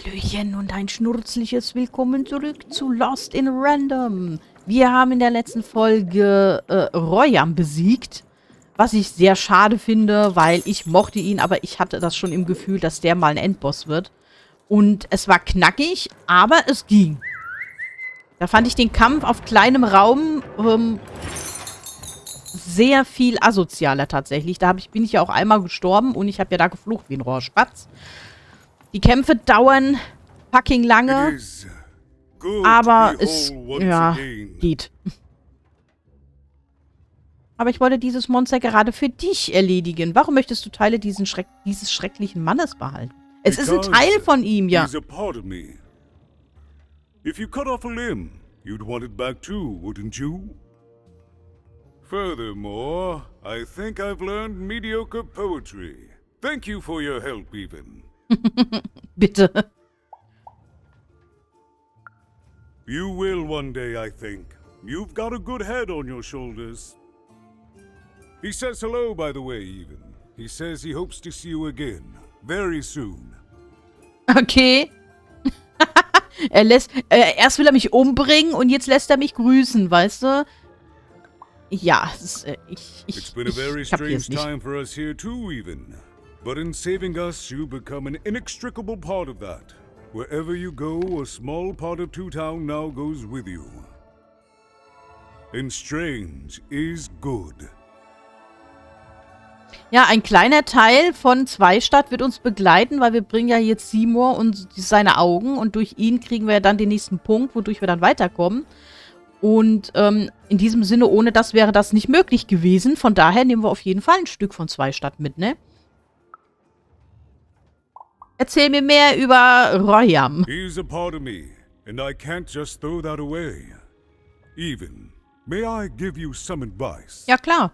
Hallöchen und ein schnurzliches Willkommen zurück zu Lost in Random. Wir haben in der letzten Folge Royam besiegt, was ich sehr schade finde, weil ich mochte ihn, aber ich hatte das schon im Gefühl, dass der mal ein Endboss wird. Und es war knackig, aber es ging. Da fand ich den Kampf auf kleinem Raum sehr viel asozialer tatsächlich. Bin ich ja auch einmal gestorben und ich habe ja da geflucht wie ein Rohrspatz. Die Kämpfe dauern fucking lange, aber es, ja, geht. Aber ich wollte dieses Monster gerade für dich erledigen. Warum möchtest du Teile dieses schrecklichen Mannes behalten? Es ist ein Teil von ihm, ja. If you cut off a limb, you'd want it back too, wouldn't you? Furthermore, I think I've learned mediocre poetry. Thank you for your help, even. Bitte. You will one day, I think. You've got a good head on your shoulders. He says hello, by the way, even. He says he hopes to see you again, very soon. Okay. Erst will er mich umbringen und jetzt lässt er mich grüßen, weißt du? Ja, It's been a very strange time for us here too, even. But in saving us, you become an inextricable part of that. Wherever you go, a small part of Two Town now goes with you. And strange is good. Ja, ein kleiner Teil von Zweistadt wird uns begleiten, weil wir bringen ja jetzt Seymour und seine Augen und durch ihn kriegen wir ja dann den nächsten Punkt, wodurch wir dann weiterkommen. Und in diesem Sinne, ohne das wäre das nicht möglich gewesen. Von daher nehmen wir auf jeden Fall ein Stück von Zweistadt mit, ne? Erzähl mir mehr über Royam. He's a part of me, and I can't just throw that away. Even, may I give you some advice? Ja, klar.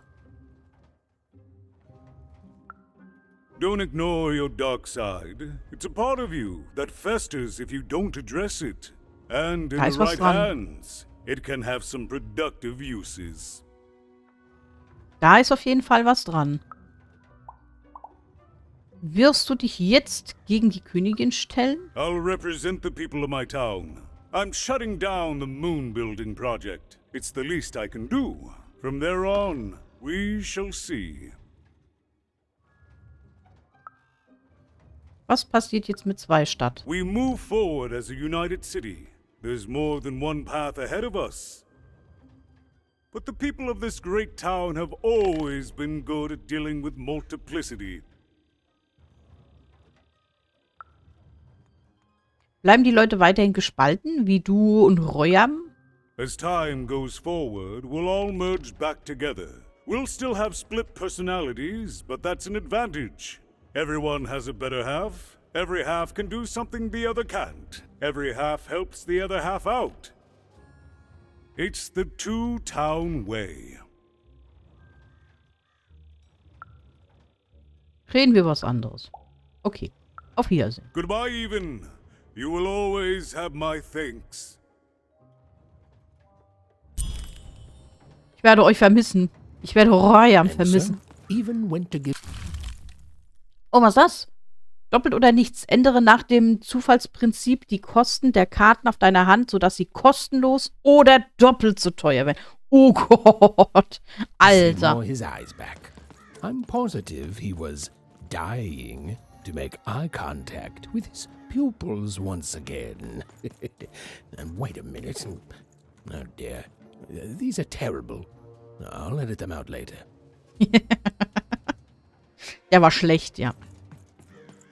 Don't ignore your dark side. It's a part of you that festers if you don't address it. And in the right hands, it can have some productive uses. Da ist auf jeden Fall was dran. Wirst du dich jetzt gegen die Königin stellen? I'll represent the people of my town. I'm shutting down the moon building project. It's the least I can do. From there on, we shall see. Was passiert jetzt mit Zweistadt? We move forward as a united city. There's more than one path ahead of us. But the people of this great town have always been good at dealing with multiplicity. Bleiben die Leute weiterhin gespalten, wie du und Royam? As time goes forward, we'll all merge back together. We'll still have split personalities, but that's an advantage. Everyone has a better half. Every half can do something the other can't. Every half helps the other half out. It's the two-town way. Reden wir was anderes. Okay. Auf Wiedersehen. Goodbye, even. You will always have my thanks. Ich werde euch vermissen. Ich werde Royam vermissen. Oh, was ist das? Doppelt oder nichts. Ändere nach dem Zufallsprinzip die Kosten der Karten auf deiner Hand, sodass sie kostenlos oder doppelt so teuer werden. Oh Gott. Alter. I'm positive he was dying to make eye contact with his pupils once again. And wait a minute. Oh dear. These are terrible. I'll edit them out later. Der war schlecht, ja.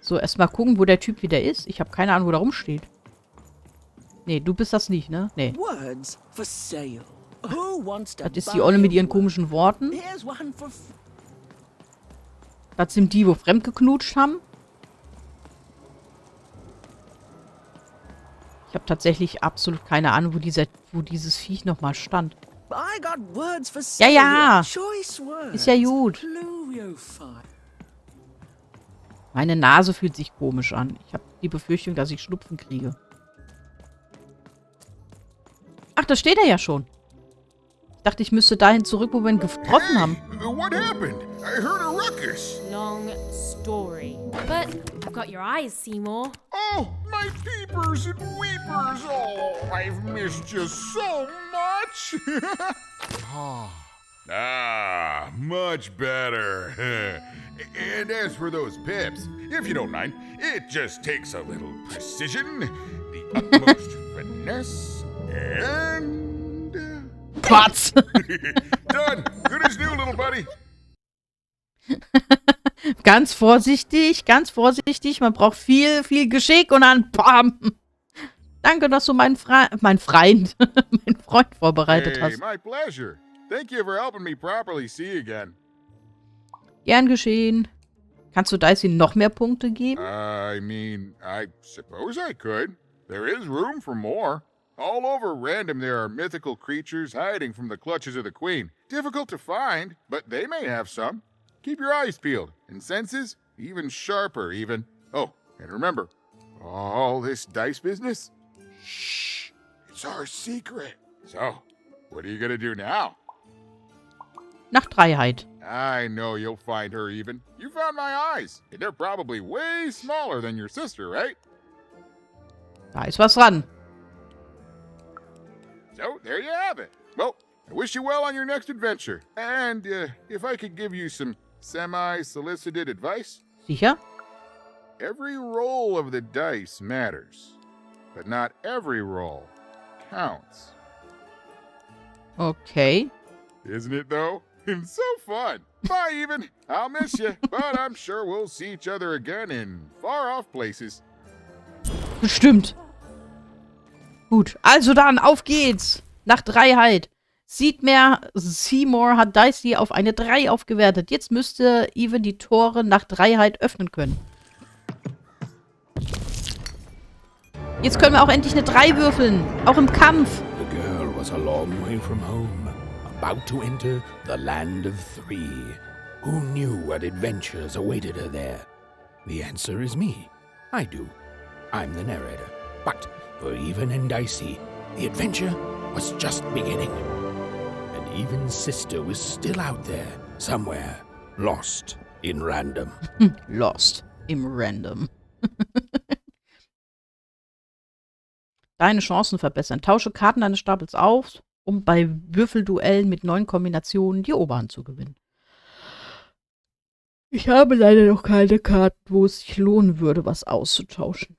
So, erstmal gucken, wo der Typ wieder ist. Ich habe keine Ahnung, wo der rumsteht. Nee, du bist das nicht, ne? Nee. Das ist die Olle mit ihren komischen Worten. Das sind die, wo fremdgeknutscht haben. Ich habe tatsächlich absolut keine Ahnung, wo dieses Viech nochmal stand. Ja, ja. Ist ja gut. Meine Nase fühlt sich komisch an. Ich habe die Befürchtung, dass ich Schnupfen kriege. Ach, da steht er ja schon. Ich dachte, ich müsste dahin zurück, wo wir ihn getroffen haben. What happened? I heard a ruckus. Long story. But I've got your eyes, Seymour. Oh, my peepers and weepers. Oh, I've missed you so much. Much better. And as for those pips, if you don't mind, it just takes a little precision, the utmost finesse, and... Quatsch. Done. Good as new, little buddy. Ganz vorsichtig, ganz vorsichtig. Man braucht viel, viel Geschick und dann bam. Danke, dass du meinen Freund vorbereitet hast. My pleasure. Thank you for helping me properly see again. Gern geschehen. Kannst du Dicey noch mehr Punkte geben? I mean, I suppose I could. There is room for more. All over Random there are mythical creatures hiding from the clutches of the Queen. Difficult to find, but they may have some. Keep your eyes peeled, and senses even sharper even. Oh, and remember, all this dice business? Shh, it's our secret. So, what are you gonna do now? Nach Dreiheit. I know you'll find her even. You found my eyes, and they're probably way smaller than your sister, right? Da ist was dran. So, there you have it. Well, I wish you well on your next adventure. And if I could give you some semi-solicited advice? Sicher? Every roll of the dice matters, but not every roll counts. Okay. Isn't it, though? It's so fun. Bye, even. I'll miss you, but I'm sure we'll see each other again in far-off places. Bestimmt. Gut, also dann, auf geht's. Nach Dreiheit. Seymour hat Dicey auf eine 3 aufgewertet. Jetzt müsste Even die Tore nach Dreiheit öffnen können. Jetzt können wir auch endlich eine 3 würfeln. Auch im Kampf. The girl was a long way from home, about to enter the land of 3. Who knew what adventures awaited her there? The answer is me. I do. I'm the narrator. But for Even and Dicey, the adventure was just beginning. And Even's sister was still out there, somewhere, lost in Random. Lost im Random. Deine Chancen verbessern. Tausche Karten deines Stapels auf, um bei Würfelduellen mit 9 Kombinationen die Oberhand zu gewinnen. Ich habe leider noch keine Karten, wo es sich lohnen würde, was auszutauschen.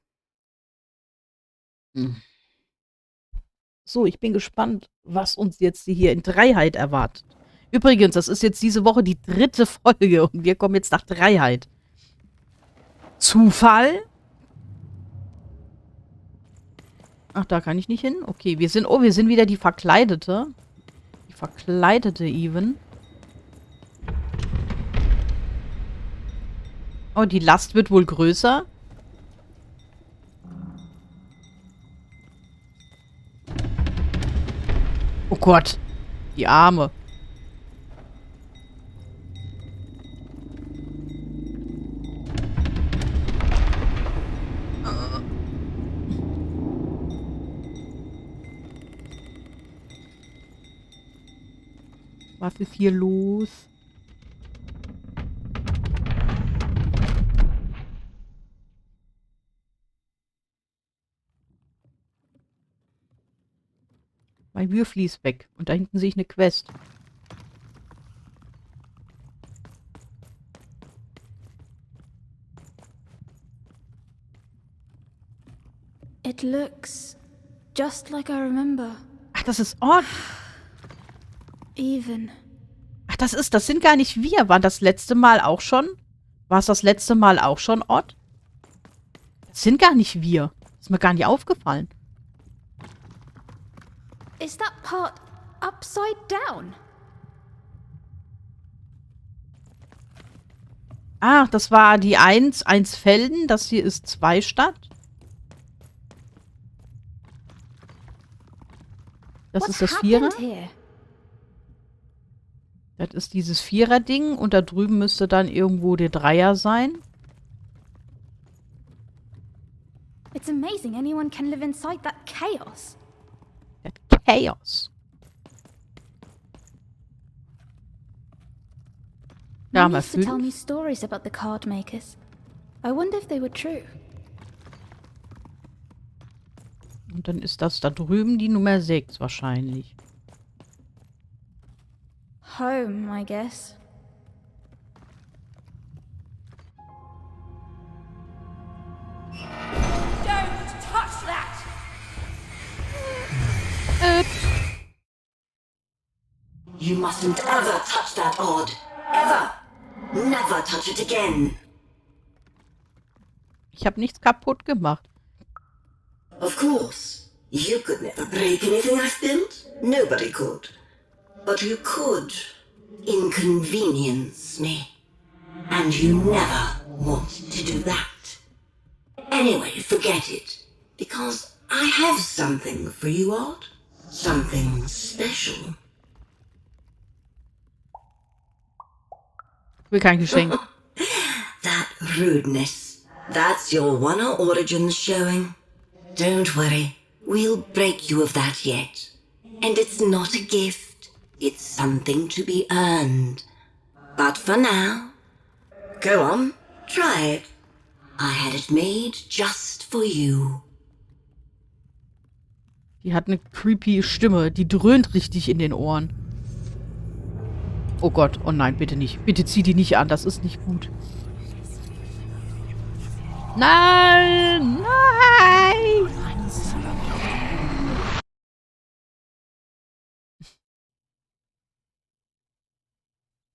So, ich bin gespannt, was uns jetzt hier in Dreiheit erwartet. Übrigens, das ist jetzt diese Woche die 3. Folge und wir kommen jetzt nach Dreiheit. Zufall? Ach, da kann ich nicht hin? Okay, wir sind wieder die Verkleidete. Die verkleidete Even. Oh, die Last wird wohl größer. Oh Gott. Die Arme. Was ist hier los? Mein Würfel ist weg. Und da hinten sehe ich eine Quest. It looks just like I remember. Ach, das ist Ort. Even. Ach, das sind gar nicht wir. War das letzte Mal auch schon? War es das letzte Mal auch schon Ort? Das sind gar nicht wir. Ist mir gar nicht aufgefallen. Is that part upside down? Ah, das war die 1 Felden. Das hier ist 2 Stadt. Das ist das 4er. Das ist dieses 4er-Ding. Und da drüben müsste dann irgendwo der 3er sein. It's amazing anyone can live inside that chaos. Das Chaos. Ja, Mom mal used to tell 5. me stories about the card makers. I wonder if they were true. Und dann ist das da drüben die Nummer 6 wahrscheinlich. Home, I guess. Don't touch that! You mustn't ever touch that odd. Ever. Never touch it again. Ich habe nichts kaputt gemacht. Of course, you could never break anything I've built. Nobody could. But you could inconvenience me. And you never want to do that. Anyway, forget it. Because I have something for you, Odd. Something special. Ich will kein Geschenk. That rudeness. That's your One Origins showing. Don't worry. We'll break you of that yet. And it's not a gift. It's something to be earned. But for now, go on, try it. I had it made just for you. Die hat eine creepy Stimme. Die dröhnt richtig in den Ohren. Oh Gott, oh nein, bitte nicht. Bitte zieh die nicht an, das ist nicht gut. Nein! Nein!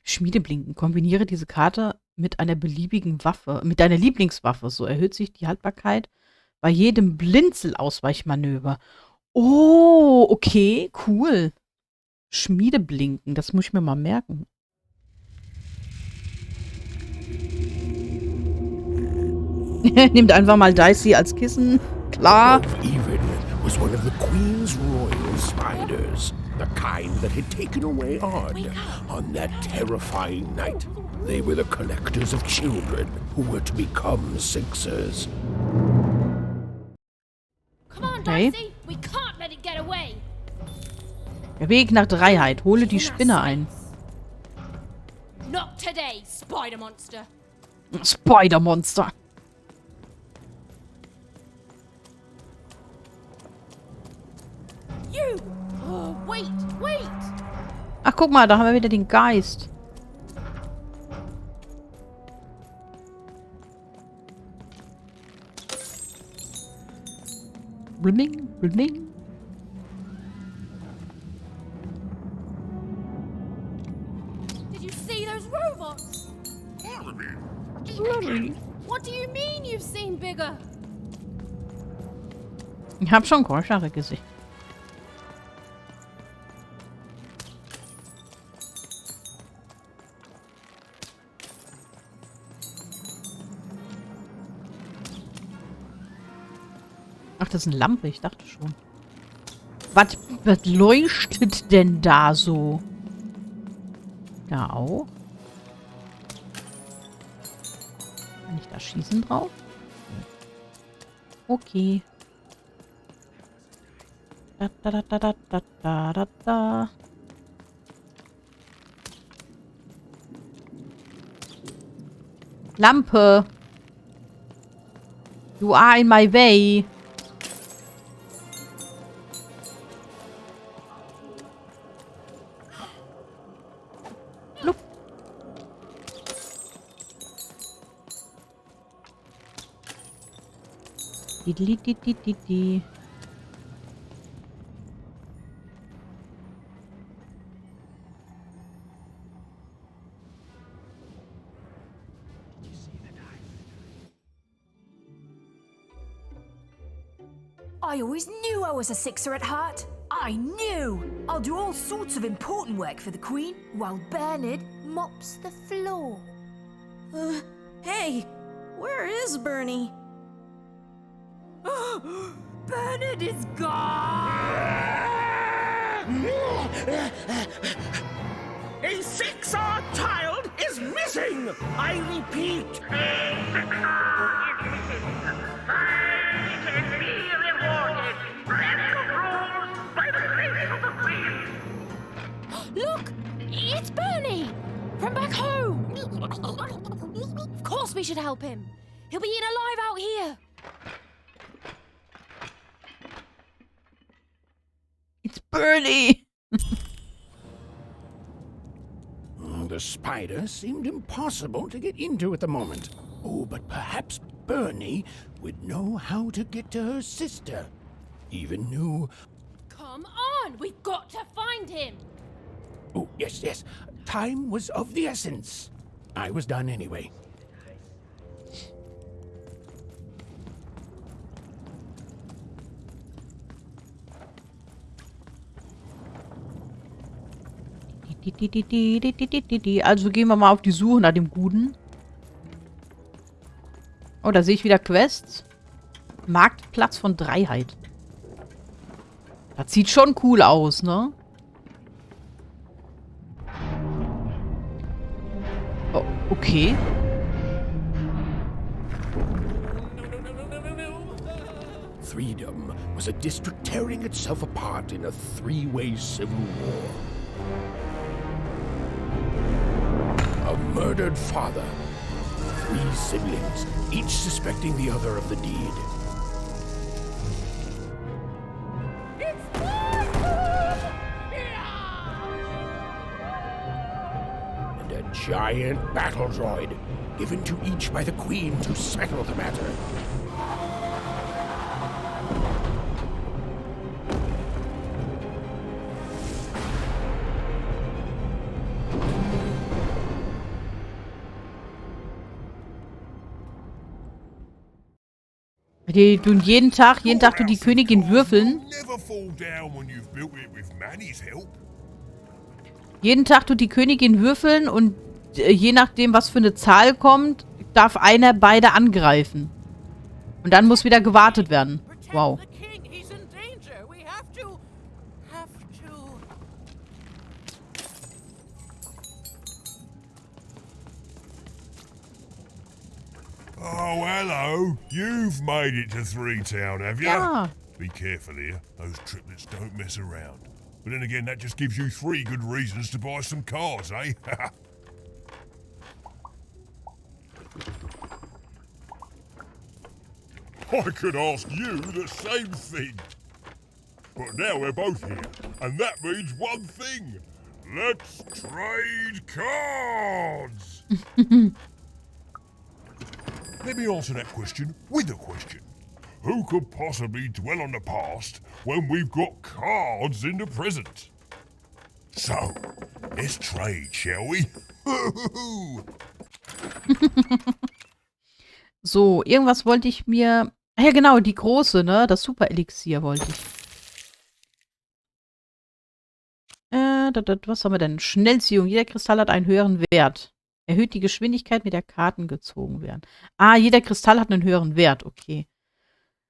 Schmiedeblinken. Kombiniere diese Karte mit einer beliebigen Waffe, mit deiner Lieblingswaffe. So erhöht sich die Haltbarkeit bei jedem Blinzelausweichmanöver. Oh, okay, cool. Schmiedeblinken, das muss ich mir mal merken. Nimmt einfach mal Dicey als Kissen. Klar. Even was one of the Queen's royal spiders, the kind that had taken away Odd on that terrifying night. They were the collectors of children who were to become Sixers. Come on, Okay. Dicey! We can't let it get away! Der Weg nach Dreiheit. Hole die Spinne ein. Not today, spider monster! Spider-Monster. You! Oh, wait, wait! Ach, guck mal, da haben wir wieder den Geist. Bling, bling. Did you see those robots? What do you mean you've seen bigger? Ich habe schon größere gesehen. Ach, das ist eine Lampe, ich dachte schon. Was leuchtet denn da so? Da auch? Kann ich da schießen drauf? Okay. Da, da, da, da, da, da, da, da. Lampe. You are in my way. Blub. Di. I always knew I was a Sixer at heart. I knew! I'll do all sorts of important work for the Queen, while Bernard mops the floor. Hey, where is Bernie? Bernard is gone! A Sixer child is missing! I repeat. Look! It's Bernie! From back home! Of course we should help him. He'll be eaten alive out here. Bernie! The spider seemed impossible to get into at the moment. Oh, but perhaps Bernie would know how to get to her sister. Even knew... Come on, we've got to find him. Oh, yes. Time was of the essence. I was done anyway. Also gehen wir mal auf die Suche nach dem Guten. Oh, da sehe ich wieder Quests. Marktplatz von Dreiheit. Das sieht schon cool aus, ne? Oh, okay. Freedom was a district tearing itself apart in a three-way civil war. A murdered father. 3 siblings, each suspecting the other of the deed. And a giant battle droid, given to each by the Queen to settle the matter. Die tun jeden Tag tun die Königin würfeln. Jeden Tag tut die Königin würfeln und je nachdem, was für eine Zahl kommt, darf einer beide angreifen. Und dann muss wieder gewartet werden. Wow. Oh, hello. You've made it to Three Town, have you? Ja. Be careful here. Those triplets don't mess around. But then again, that just gives you 3 good reasons to buy some cards, eh? I could ask you the same thing. But now we're both here, and that means one thing. Let's trade cards! Let me answer that question with a question. Who could possibly dwell on the past when we've got cards in the present? So, let's trade, shall we? So, irgendwas wollte ich mir... Ja, genau, die große, ne? Das Super-Elixier wollte ich. Was haben wir denn? Schnellziehung. Jeder Kristall hat einen höheren Wert. Erhöht die Geschwindigkeit, mit der Karten gezogen werden. Ah, jeder Kristall hat einen höheren Wert. Okay.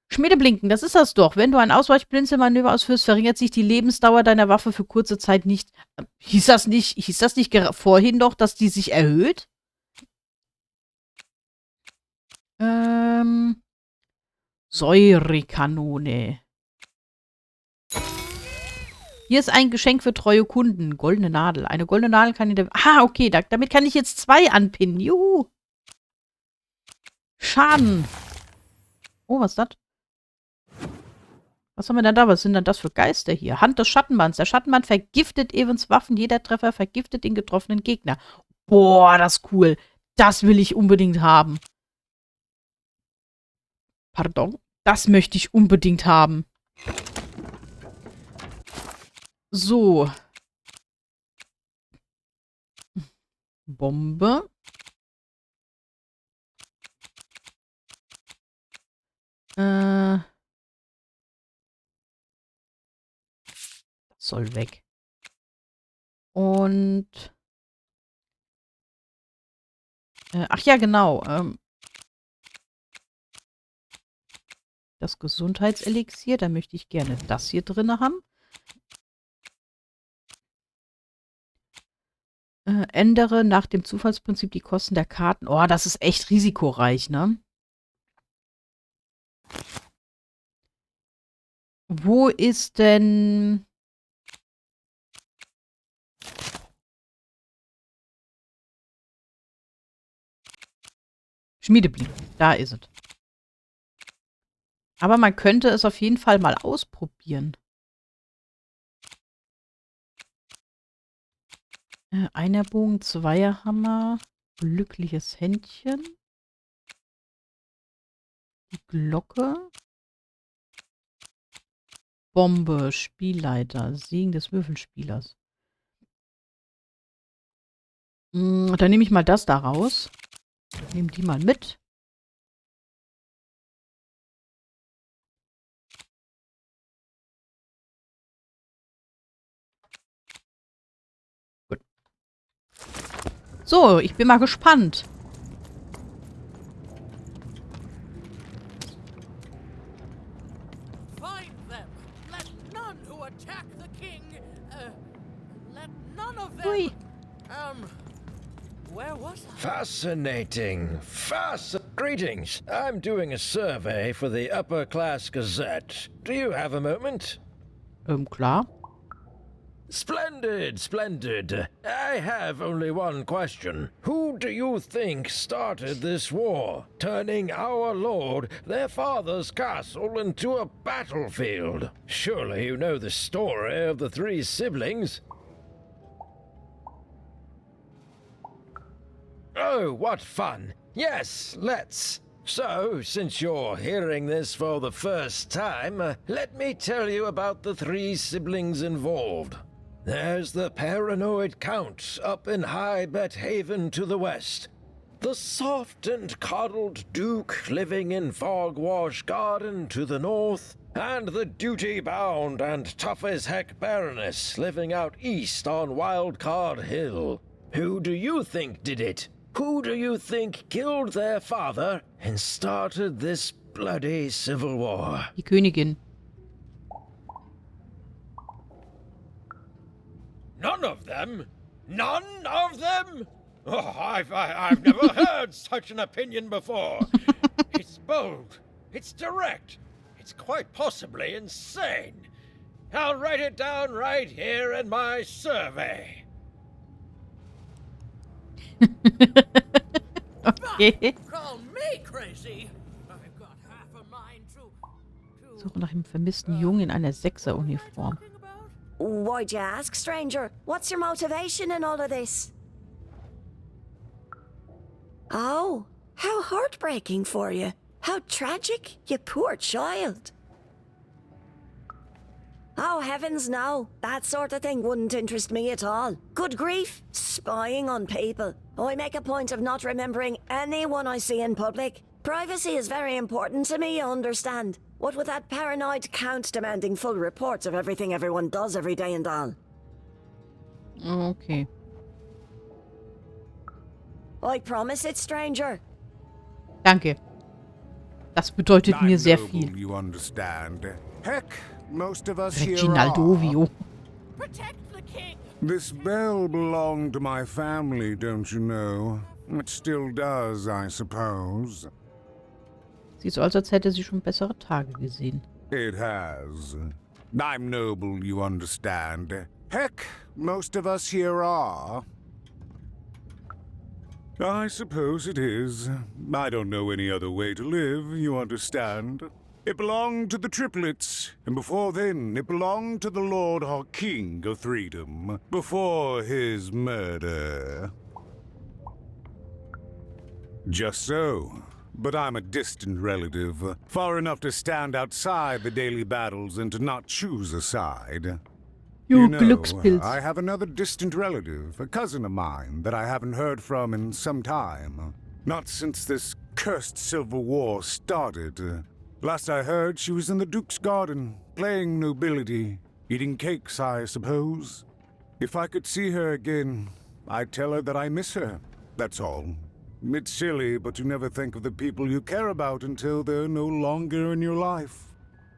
Schmiedeblinken, das ist das doch. Wenn du ein Ausweichblinzelmanöver ausführst, verringert sich die Lebensdauer deiner Waffe für kurze Zeit nicht. Hieß das nicht vorhin doch, dass die sich erhöht? Säurekanone. Hier ist ein Geschenk für treue Kunden. Goldene Nadel. Eine goldene Nadel kann in der... Ah, okay. Damit kann ich jetzt 2 anpinnen. Juhu. Schaden. Oh, was ist das? Was haben wir denn da? Was sind denn das für Geister hier? Hand des Schattenmanns. Der Schattenmann vergiftet Evans Waffen. Jeder Treffer vergiftet den getroffenen Gegner. Boah, das ist cool. Das will ich unbedingt haben. Pardon? Das möchte ich unbedingt haben. So. Bombe. Das soll weg. Und ach ja, genau. Das Gesundheitselixier, da möchte ich gerne das hier drin haben. Ändere nach dem Zufallsprinzip die Kosten der Karten. Oh, das ist echt risikoreich, ne? Wo ist denn... Schmiedeblick. Da ist es. Aber man könnte es auf jeden Fall mal ausprobieren. Einerbogen, Zweierhammer, glückliches Händchen, die Glocke, Bombe, Spielleiter, Segen des Würfelspielers. Dann nehme ich mal das da raus. Nehme die mal mit. Gut. So, ich bin mal gespannt. Find them. Let none who attack the king. Let none of them. Ui. Where was I? Fascinating. Greetings. I'm doing a survey for the Upper Class Gazette. Do you have a moment? Klar. Splendid, splendid. I have only one question. Who do you think started this war, turning our lord, their father's castle, into a battlefield? Surely you know the story of the three siblings. Oh, what fun. Yes, let's. So, since you're hearing this for the first time, let me tell you about the three siblings involved. There's the paranoid Count up in High Bethaven to the west. The soft and coddled Duke living in Fogwash Garden to the north. And the duty-bound and tough-as-heck Baroness living out east on Wildcard Hill. Who do you think did it? Who do you think killed their father and started this bloody civil war? Die Königin. None of them? None of them? Oh, I've never heard such an opinion before. It's bold. It's direct. It's quite possibly insane. I'll write it down right here in my survey. Okay. Call me crazy. I've got half a mind to Suche nach dem vermissten Jungen in einer Sechseruniform. Why'd you ask, stranger? What's your motivation in all of this? Oh, how heartbreaking for you. How tragic, you poor child. Oh, heavens no. That sort of thing wouldn't interest me at all. Good grief, spying on people. I make a point of not remembering anyone I see in public. Privacy is very important to me, you understand. What with that paranoid Count demanding full reports of everything everyone does every day and all. Okay. I promise it, stranger. Danke. Das bedeutet mir sehr viel. You understand. Heck, most of us here Reginald are. Ovio. protect the king. This bell belonged to my family, don't you know? It still does, I suppose. Sieht so aus, als hätte sie schon bessere Tage gesehen. It has. I'm noble, you understand. Heck, most of us here are. I suppose it is. I don't know any other way to live, you understand. It belonged to the triplets, and before then it belonged to the Lord our King of Freedom, before his murder. Just so. But I'm a distant relative, far enough to stand outside the daily battles and to not choose a side. You know, Glückspilz. I have another distant relative, a cousin of mine, that I haven't heard from in some time. Not since this cursed Civil War started. Last I heard, she was in the Duke's garden, playing nobility, eating cakes, I suppose. If I could see her again, I'd tell her that I miss her, that's all. It's silly, but you never think of the people you care about until they're no longer in your life.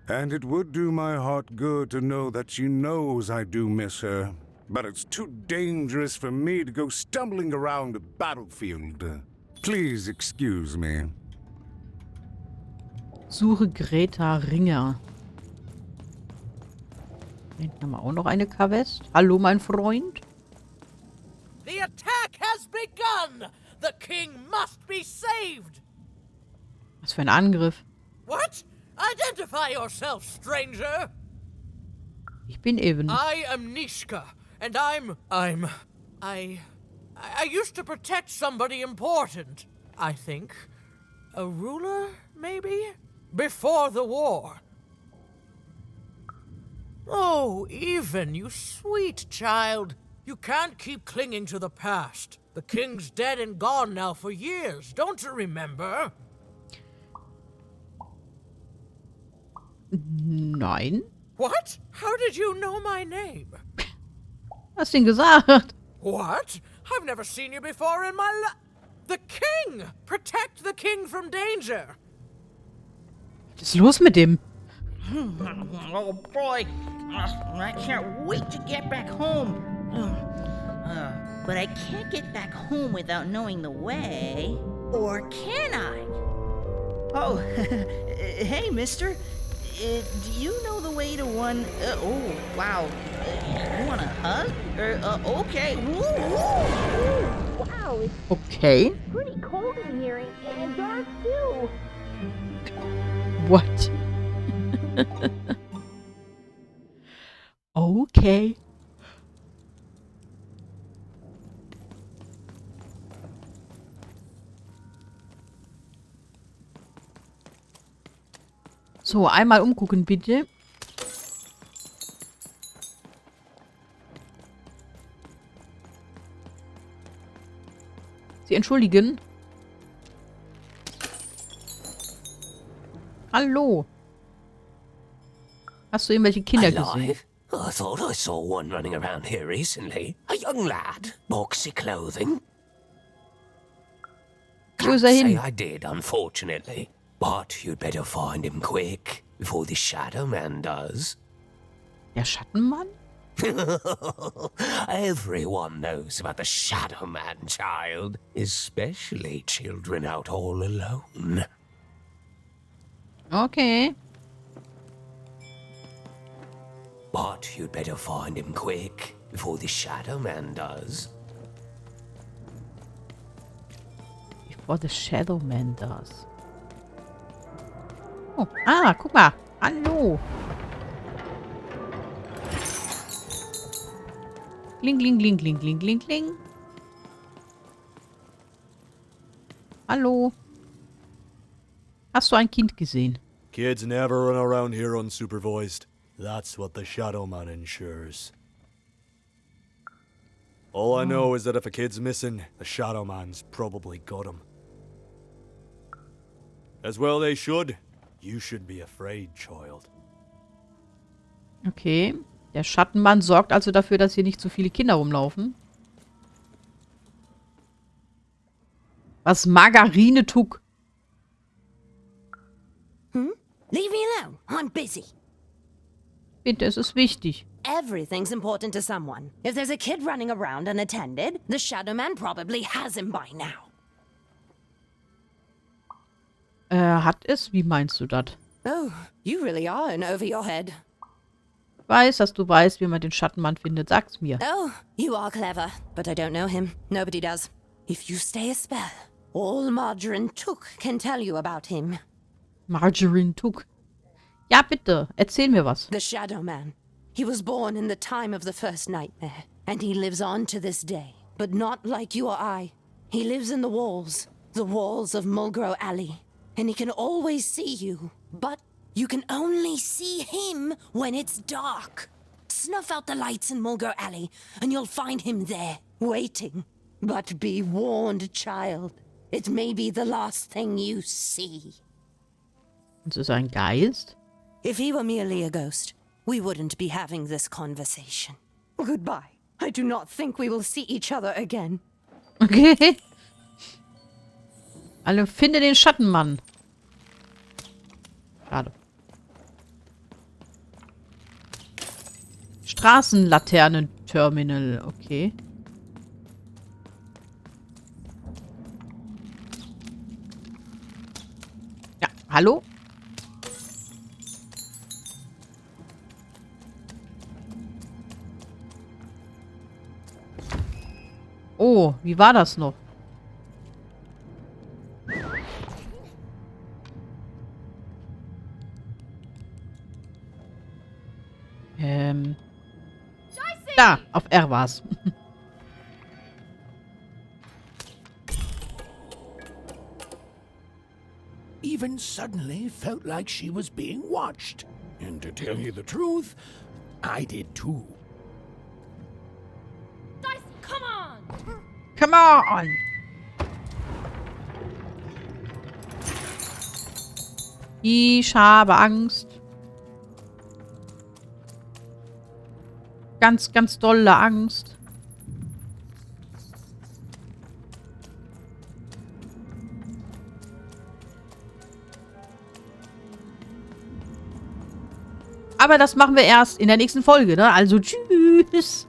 And it would do my heart good to know that she knows I do miss her. But it's too dangerous for me to go stumbling around a battlefield. Please excuse me. Suche Greta Ringer. Da hinten haben wir auch noch eine Kavest. Hallo, mein Freund. The attack has begun. The king must be saved. Was für ein Angriff. What? Identify yourself, stranger. Ich bin eben. I am Nishka, and I'm I used to protect somebody important, I think. A ruler, maybe? Before the war. Oh, Even, you sweet child. You can't keep clinging to the past. The king's dead and gone now for years, don't you remember? Nein. What? How did you know my name? Hast du ihn gesagt? What? I've never seen you before in my life. The king! Protect the king from danger! Was ist los mit dem? Oh boy, I can't wait to get back home. But I can't get back home without knowing the way. Or can I? Oh, hey, mister. Do you know the way to one... oh, wow. You want a hug? Okay. Woo, woo. Wow, it's Okay. pretty cold in here and dark too. What? Okay. So, einmal umgucken, bitte. Sie entschuldigen. Hallo. Hast du irgendwelche Kinder gesehen? I thought I saw one running around here recently. A young lad, boxy clothing. Wo ist er hin? Say I did, unfortunately. But you'd better find him quick, before the Shadow Man does. Der Schattenmann? Everyone knows about the Shadow Man, child. Especially children out all alone. Okay. But you'd better find him quick, before the Shadow Man does. Before the Shadow Man does. Oh, guck mal. Hallo. Kling, kling, kling, kling, kling, kling, kling. Hallo. Hast du ein Kind gesehen? Kids never run around here unsupervised. That's what the Shadow Man ensures. All I know is that if a kid's missing, the Shadow Man's probably got him. As well they should. You shouldn't be afraid, child. Okay. Der Schattenmann sorgt also dafür, dass hier nicht zu viele Kinder rumlaufen. Was Margarine tuck. Leave me alone. I'm busy. Bitte, es ist wichtig. Everything's important to someone. If there's a kid running around unattended, the Shadow Man probably has him by now. Hat es? Wie meinst du das? Oh, you really are in over your head. Ich weiß, dass du weißt, wie man den Schattenmann findet. Sag's mir. Oh, you are clever, but I don't know him. Nobody does. If you stay a spell, all Margarine Took can tell you about him. Margarine Took. Ja, bitte. Erzähl mir was. The Shadow Man. He was born in the time of the first nightmare, and he lives on to this day. But not like you or I. He lives in the walls of Mulgrow Alley. And he can always see you, but you can only see him when it's dark. Snuff out the lights in Mulgrow Alley, and you'll find him there, waiting. But be warned, child. It may be the last thing you see. Das ist ein Geist? If he were merely a ghost, we wouldn't be having this conversation. Goodbye. I do not think we will see each other again. Okay. Alle, finde den Schattenmann. Schade. Straßenlaternen-Terminal. Okay. Ja, hallo? Oh, wie war das noch? Da, auf R war's. even suddenly felt like she was being watched. And to tell you the truth, I did too. Dicey, come on! Come on! Ich habe Angst. Ganz, ganz dolle Angst. Aber das machen wir erst in der nächsten Folge, ne? Also tschüss.